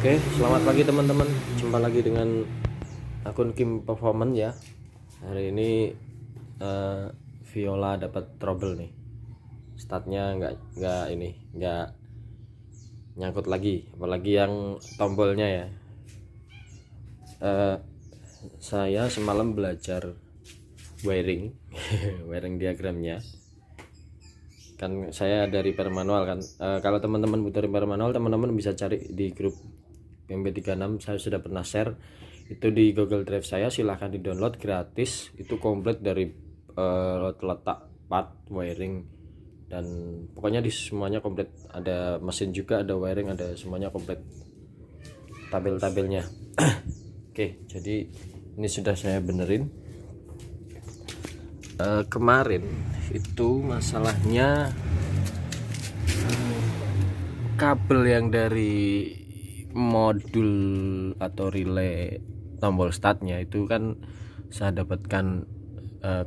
Oke, selamat pagi teman-teman. Jumpa lagi dengan akun Kim Performance ya. Hari ini eh, Viola dapat trouble nih. Startnya nggak nyangkut lagi, apalagi yang tombolnya ya. Eh, saya semalam belajar wiring, wiring diagramnya. Kan saya dari repair manual kan. Kalau teman-teman butuh repair manual, teman-teman bisa cari di grup MB36. Saya sudah pernah share itu di Google Drive saya, silahkan di download gratis. Itu komplit dari letak part, wiring, dan pokoknya di semuanya komplit. Ada mesin juga, ada wiring, ada semuanya komplit, tabel-tabelnya. Oke, jadi ini sudah saya benerin. Kemarin itu masalahnya kabel yang dari modul atau relay tombol startnya itu kan saya dapatkan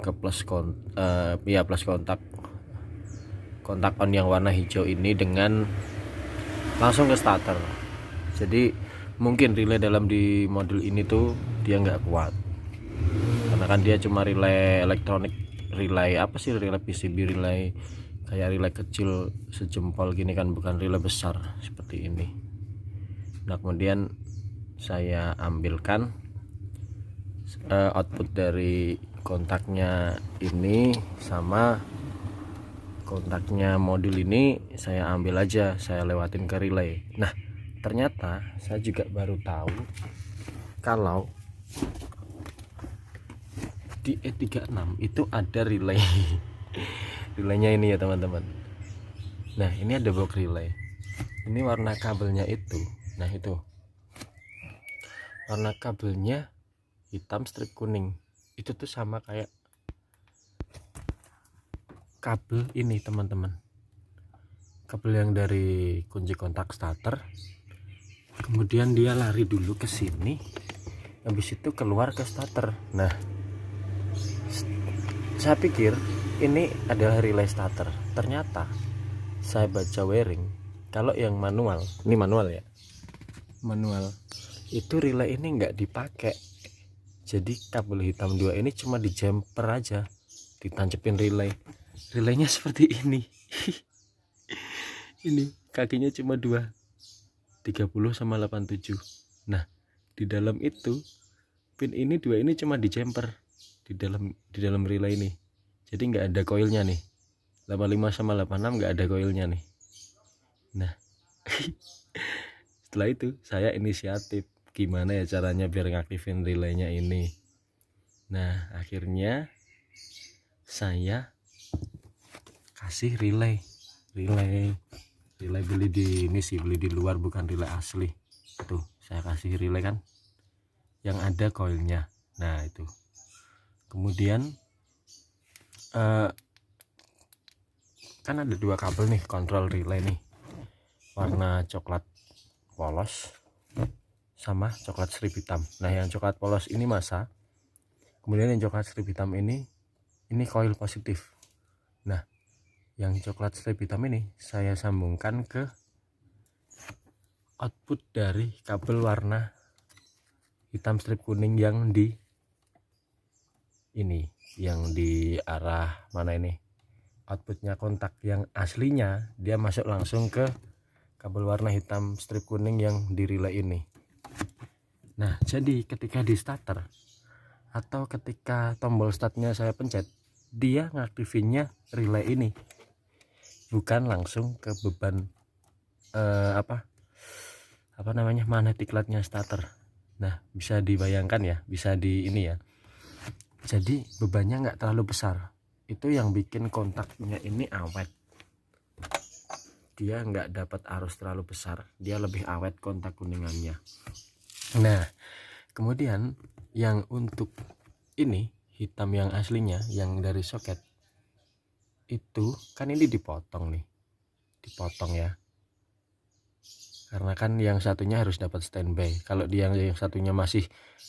ke plus kontak on yang warna hijau ini dengan langsung ke starter. Jadi mungkin relay dalam di modul ini tuh dia nggak kuat, karena kan dia cuma relay elektronik, relay apa sih, relay PCB, relay kayak relay kecil sejempol gini kan, bukan relay besar seperti ini. Nah, kemudian saya ambilkan output dari kontaknya ini sama kontaknya modul ini, saya ambil aja, saya lewatin ke relay. Nah, ternyata saya juga baru tahu kalau di E36 itu ada relay. Relaynya ini ya teman-teman. Nah, ini ada box relay. Ini warna kabelnya itu. Nah, itu warna kabelnya hitam strip kuning. Itu tuh sama kayak kabel ini teman-teman. Kabel yang dari kunci kontak starter. Kemudian dia lari dulu ke sini. Habis itu keluar ke starter. Nah, saya pikir ini adalah relay starter. Ternyata saya baca wiring, kalau yang manual, ini manual ya, manual itu relay ini nggak dipakai. Jadi kabel hitam 2 ini cuma di jumper aja, ditancepin relaynya seperti ini. Ini kakinya cuma 2, 30 sama 87. Nah, di dalam itu pin ini 2 ini cuma di jumper di dalam relay ini. Jadi nggak ada koilnya nih. 85 sama 86 nggak ada koilnya nih. Nah, setelah itu saya inisiatif gimana ya caranya biar ngaktifin relaynya ini. Nah, akhirnya saya kasih relay beli di ini sih, beli di luar, bukan relay asli. Tuh, saya kasih relay kan yang ada koilnya. Nah, itu. Kemudian kan ada 2 kabel nih kontrol relay nih, warna coklat polos sama coklat strip hitam. Nah, yang coklat polos ini masa, kemudian yang coklat strip hitam ini koil positif. Nah, yang coklat strip hitam ini saya sambungkan ke output dari kabel warna hitam strip kuning yang di ini, yang di arah mana ini, outputnya kontak yang aslinya dia masuk langsung ke kabel warna hitam strip kuning yang di relay ini. Nah, jadi ketika di starter atau ketika tombol startnya saya pencet, dia ngaktifinnya relay ini, bukan langsung ke beban apa namanya, magnetic lightnya starter. Nah, bisa dibayangkan ya, bisa di ini ya. Jadi bebannya nggak terlalu besar. Itu yang bikin kontaknya ini awet. Dia nggak dapat arus terlalu besar, dia lebih awet kontak kuningannya. Nah, kemudian yang untuk ini hitam yang aslinya, yang dari soket itu kan ini dipotong ya, karena kan yang satunya harus dapat standby. Kalau dia yang satunya masih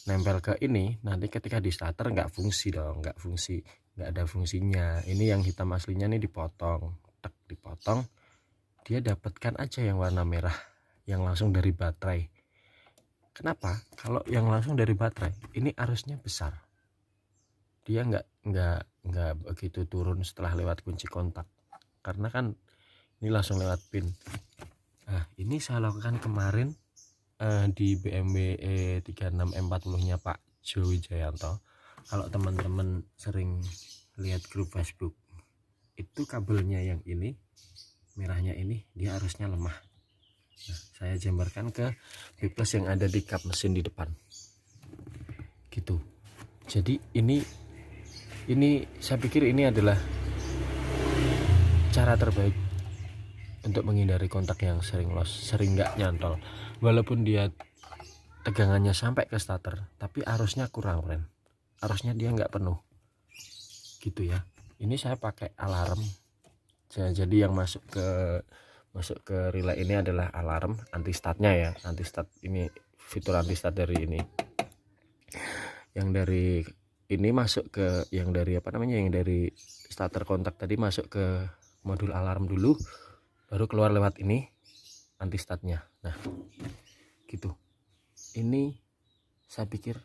nempel ke ini, nanti ketika di starter nggak fungsi dong, nggak ada fungsinya. Ini yang hitam aslinya nih dipotong, dipotong, dia dapatkan aja yang warna merah yang langsung dari baterai. Kenapa? Kalau yang langsung dari baterai ini arusnya besar, dia nggak begitu turun setelah lewat kunci kontak, karena kan ini langsung lewat pin. Nah ini saya lakukan kemarin di BMW E36 M40 nya Pak Jowi Jayanto. Kalau teman-teman sering lihat grup Facebook, itu kabelnya yang ini merahnya ini dia arusnya lemah. Nah, saya jambarkan ke B+ yang ada di kap mesin di depan gitu. Jadi ini saya pikir ini adalah cara terbaik untuk menghindari kontak yang sering loss, sering nggak nyantol. Walaupun dia tegangannya sampai ke starter, tapi arusnya kurang, friend. Arusnya dia nggak penuh gitu ya. Ini saya pakai alarm. Jadi yang masuk ke relay ini adalah alarm anti startnya ya, anti start. Ini fitur anti start dari ini, yang dari ini masuk ke yang dari apa namanya, yang dari starter kontak tadi masuk ke modul alarm dulu, baru keluar lewat ini anti startnya. Nah gitu. Ini saya pikir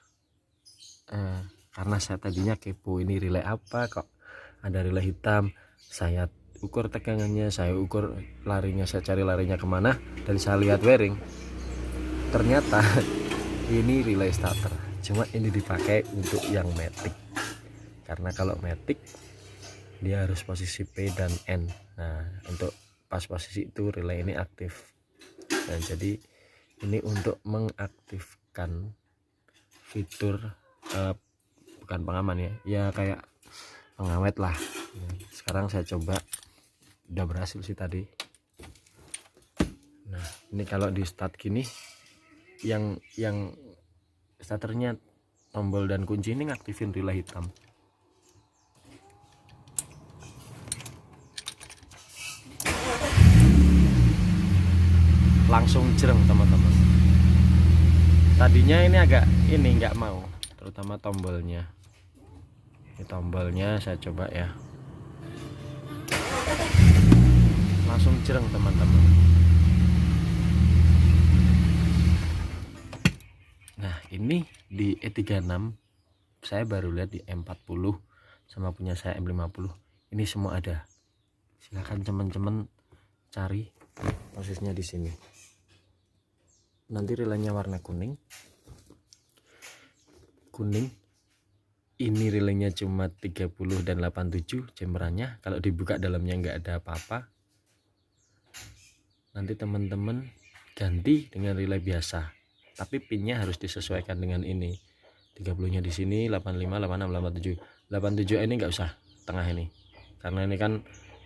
karena saya tadinya kepo ini relay apa, kok ada relay hitam. Saya ukur tegangannya, saya ukur larinya, saya cari larinya kemana, dan saya lihat wiring, ternyata ini relay starter, cuma ini dipakai untuk yang matic, karena kalau matic dia harus posisi P dan N. Nah untuk pas posisi itu relay ini aktif. Nah jadi ini untuk mengaktifkan fitur bukan pengaman ya kayak pengawet lah. Sekarang saya coba, udah berhasil sih tadi. Nah ini kalau di start gini, yang starternya tombol dan kunci ini ngaktifin relay hitam. Langsung jereng teman-teman. Tadinya ini agak nggak mau, terutama tombolnya. Ini tombolnya saya coba ya, langsung jereng teman-teman. Nah ini di E36 saya baru lihat, di M40 sama punya saya M50 ini semua ada. Silahkan teman-teman cari posisinya di sini. Nanti relaynya warna kuning. Ini relaynya cuma 30 dan 87 jamberannya. Kalau dibuka dalamnya nggak ada apa-apa. Nanti teman-teman ganti dengan relay biasa, tapi pinnya harus disesuaikan dengan ini. 30 nya di sini, 85, 86, 87 ini nggak usah tengah ini, karena ini kan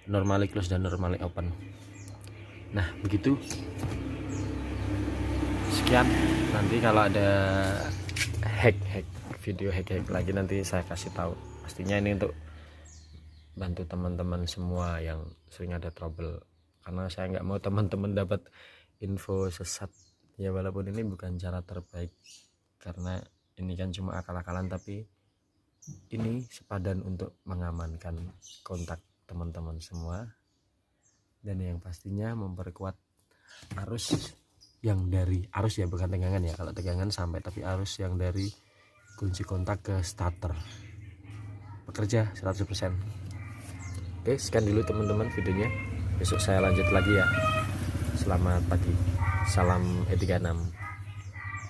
normally close dan normally open. Nah begitu, sekian. Nanti kalau ada video hack lagi nanti saya kasih tahu. Pastinya ini untuk bantu teman-teman semua yang sering ada trouble, karena saya nggak mau teman-teman dapat info sesat ya. Walaupun ini bukan cara terbaik, karena ini kan cuma akal-akalan, tapi ini sepadan untuk mengamankan kontak teman-teman semua, dan yang pastinya memperkuat arus yang dari arus ya, bukan tegangan ya. Kalau tegangan sampai, tapi arus yang dari kunci kontak ke starter bekerja 100%. Oke, sekian dulu teman-teman videonya. Besok saya lanjut lagi ya. Selamat pagi, salam E36.